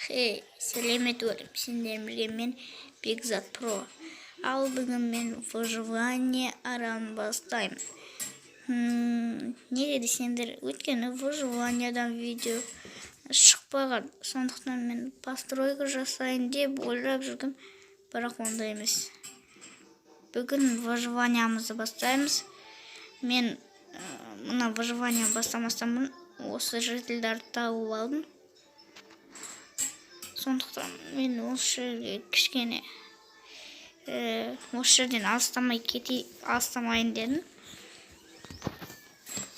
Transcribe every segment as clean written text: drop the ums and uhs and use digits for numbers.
Сәлемет өрім, сендерімге мен Бекзат Про. Ал бүгін мен выживание арам бастаймын. Неге десеңдер, өткені выживаниядан видео шықпаған. Сондықтан мен постройка жасайын деп ойлап жүрдім, бірақ ондай емес. Бүгін выживаниямызды бастаймыз. Мен мына выживания бастамастан осы жителдерді тауып алдым. Сондықтан мен осы жерге кішкене осы жерден алыстамайын дедім.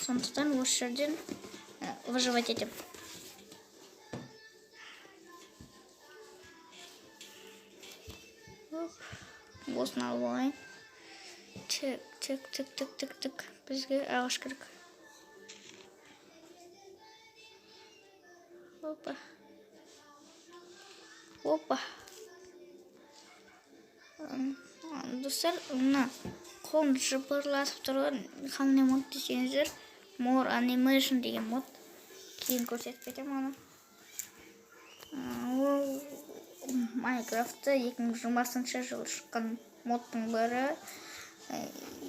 Сондықтан осы жерден выживать етем. Осыны алып алайын. Тік. Бізге ағаш керек. Опа. Достар, мына қолым жыбырлатып тұрған қандай мод десеңіздер, More Animation деген мод. Кейін көрсетіп кетемін оны. Ол Майнкрафтта 2020 жылы шыққан модтың бірі.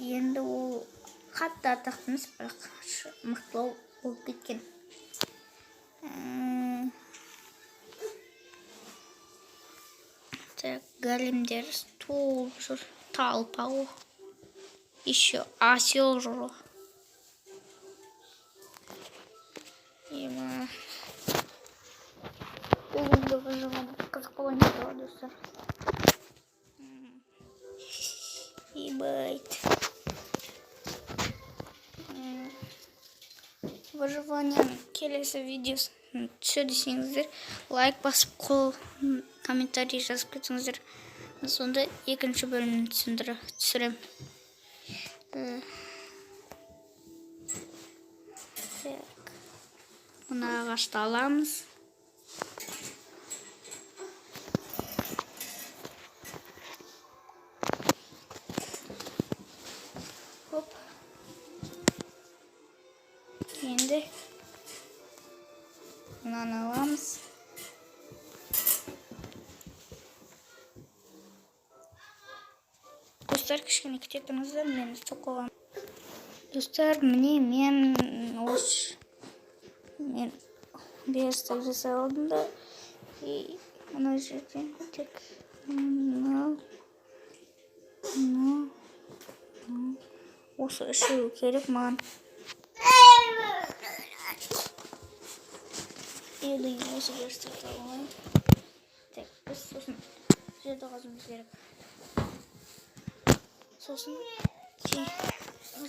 Енді ол қатты атақты емес, бірақ мықтылау болып кеткен. Так, големдер толып жүр. Толпа. Еще осел жүр. Бүгінгі выживание қызық болайын деп достар. Ебать. Выживание келесі видеосын түсі десеңіздер, лайк басып комментарий жазып кетсеңіздер, сонда екінші бөлімін түсірем. Мына ағашты аламыз. Енді мынаны аламыз. Достар, кішкене күтетіңіздер, мен істеп қойғам. Достар, мен бестік жасай алдым да. Мына жерден тек осы үшеуі керек маған. Енді осы жерді алайын. Так, біз сосын жерді қазуымыз керек. Сосын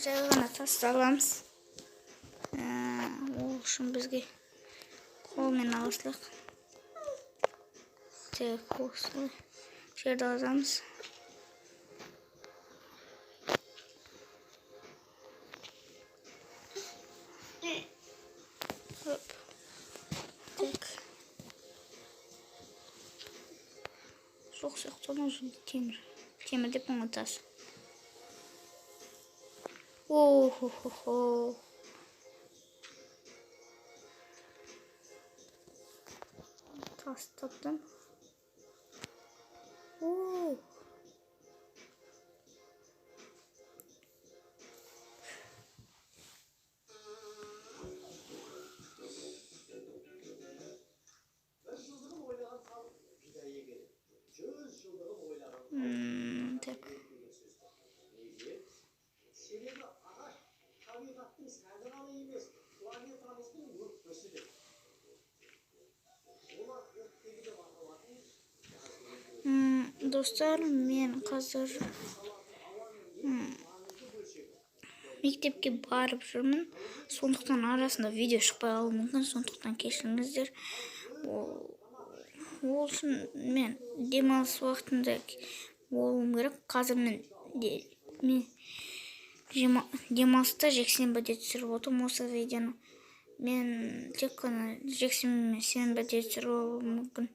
жай ғана тасталамыз. Ол үшін бізге қолмен ағашлық. Так, осы жерді қазамыз. Жоқ сияқты темір. Темір деп ұмытасың. О-хо-хо-хо. Тастадым. О. Так. Достар, мен қазір мектепке барып жүрмін. Сондықтан арасында видео шықпай қалуы мүмкін, сондықтан кешіріңіздер. Ол үшін мен демалыс уақытында болуым керек. Қазір мен демалыста жексенбіде түсіріп отырмын осы видеоны. Мен тек қана жексенбіде түсіріп алуым мүмкін.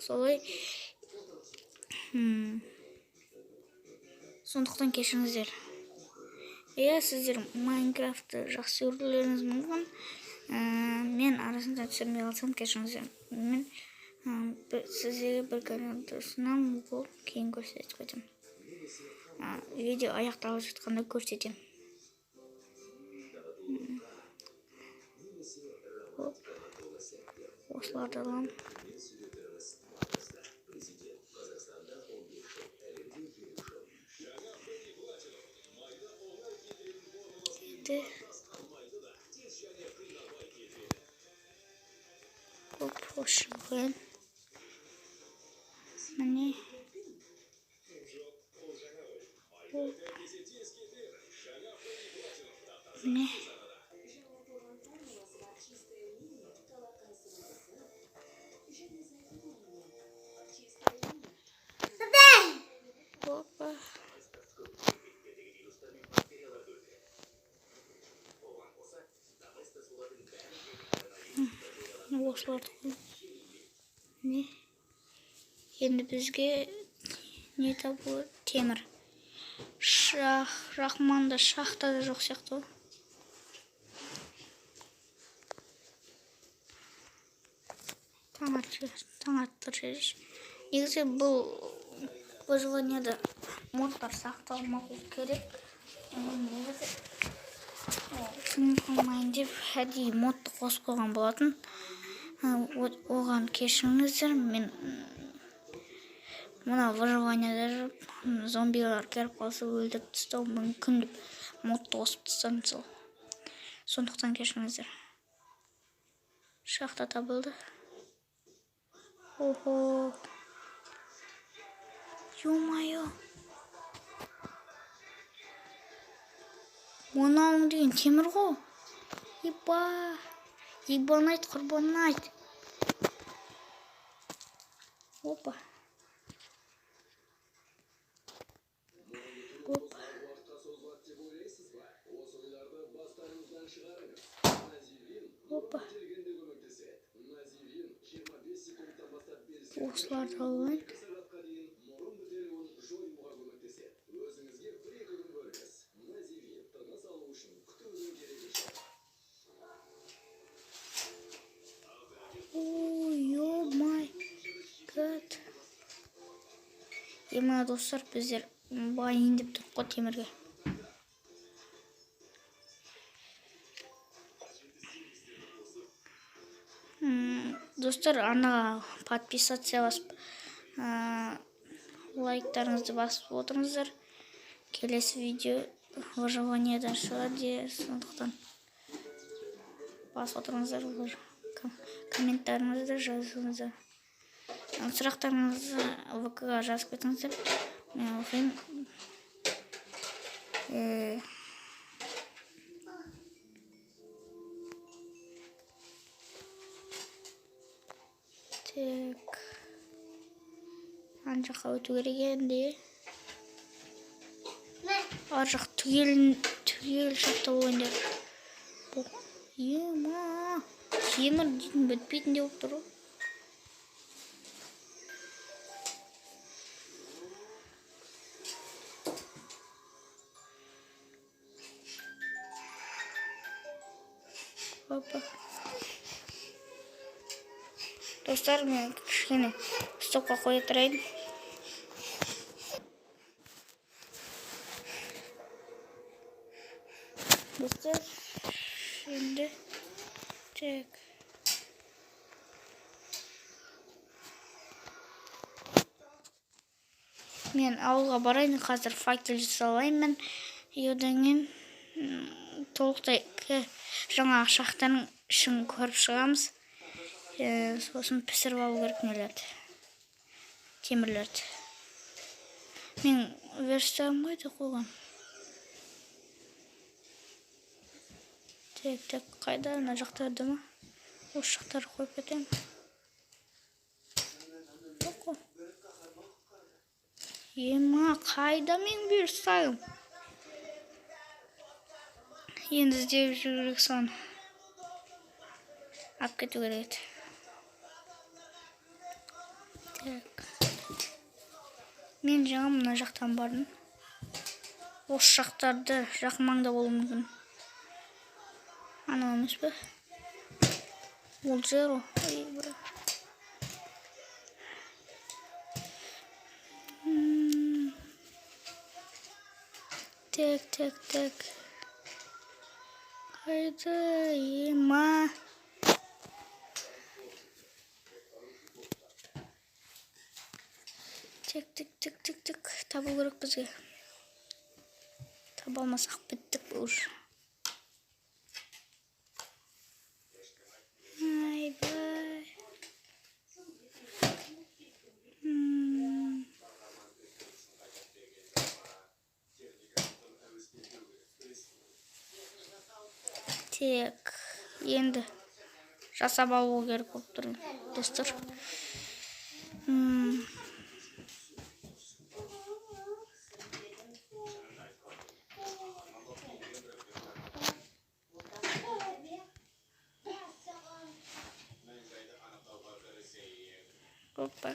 Солай. Сондықтан кешіріңіздер. Сіздер Майнкрафтты жақсы көрулеріңіз мүмкін. Мен арасында түсірмей қалсам кешіріңіздер. Мен сіздерге бір коммент ұсынамын, бұл кейін көрсетіп кетемін. Видео аяқталып жатқанда көрсетемін. Осыларды аламын. Hoş geldin. Mene. Ne? Hoppa. Осыларды не? Енді бізге не табылды? Темір. Рахманда шахта да жоқ сияқты. Таң атты жеріш. Негізі бұл выживанияда модтар сақталмауы керек. Негізі түсініп қалмайын деп әдейі модты қосып қойған болатын. Оған кешіріңіздер, мен мына выживанияда жүріп, зомбилар келіп қалса өлтіріп тастау мүмкін деп модты қосып тастадым сол. Сондықтан кешіріңіздер. Шахта табылды. Охо. Ё-моё. Мынауың деген темір ғой. Ебан айт, құрбан айт. Опа. Опа. Осыларды алайын. Мына достар, біздер байын деп тұрып қой темірге. Достар, анаға подписация басып, лайктарыңызды басып отырыңыздар. Келесі видео выживаниядан шығады, сондықтан басып отырыңыздар. Комментарыңызды жазыңыздар. Сұрақтарыңызды ВК-ға жазып кетіңіздер. Мен оқимын. Так. Ан жаққа өту керек енді. Ар жақ түгел шақты ойындар. Ема. Темір дейтін бітпейтін де болып тұр. Опа. Достар, мен кішкене стопқа қоя тұрайын. Достар, енді так. Мен ауылға барайын, қазір факел жасалайын. Одан кейін толықтай жаңа шахтаның ішін көріп шығамыз. Сосын пісіріп алу керек нелерді. Темірлерді. Мен верстағым қайда қойған. Так, қайда? Ана жақтарды ма? Осы жақтарды қойып кетемін. Ема, қайда мен верстағым? Енді іздеп жүрек соны. Ап кету керек. Так. Мен жаңа мына жақтан бардым. Осы жақтарды жақын маңда болуы мүмкін. Ана емес пе? Ол зеро. Ой, бра. Так. Қайда ема? Тек. Табу керек бізге. Таба алмасақ біттік бұл уж. Айбай. Тек, енді жасап алу керек болып тұр, достар. Опа.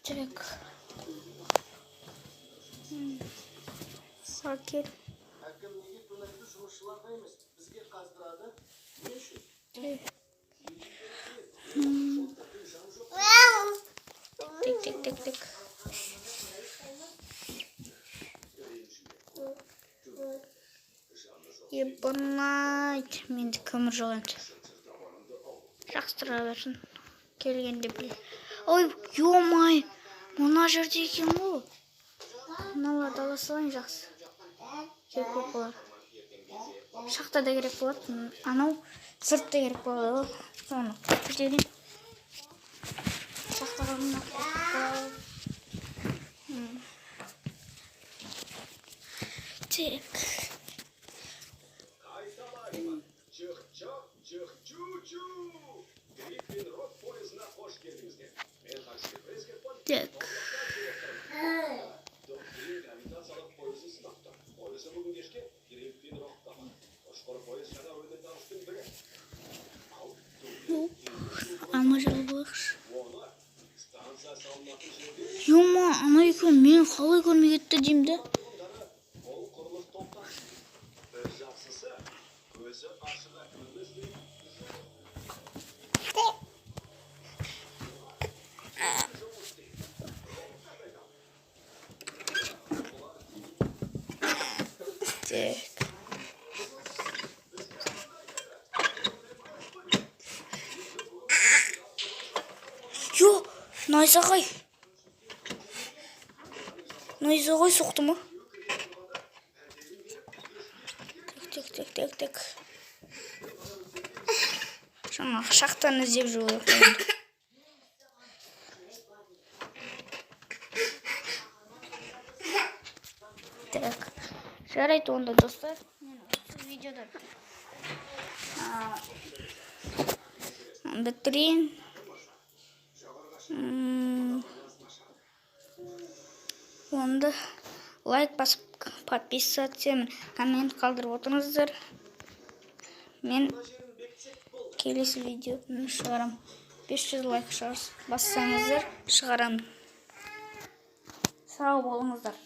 Так. Сакер. Тик. Ебанайт, менде көмір жоқ енді. Жақсыра берсін. Келгенде біле. Ой, ё-май, мына жерде екен ғой. Мыналарды ала салайын жақсы. Керек болады. Шақта да керек болады. Анау сыртта керек болады. Соны көтерейін. Шақтаға мына тек. Так. Алма жағы болақшы. Ё-ма, ана екен мен қалай көрмей кетті деймді. Так. Ё, найзағай соқты ма? Так. Жаңағы шақтаны іздеп жүру керек. Так. Жарайды онда достар. Мен осы видеода бітірейін. Онда лайк басып, подписаться, коммент қалдырып отырыңыздар. Мен келесі видеоны шығарам. 500 лайк бассаңыздар шығарам. Сау болыңыздар.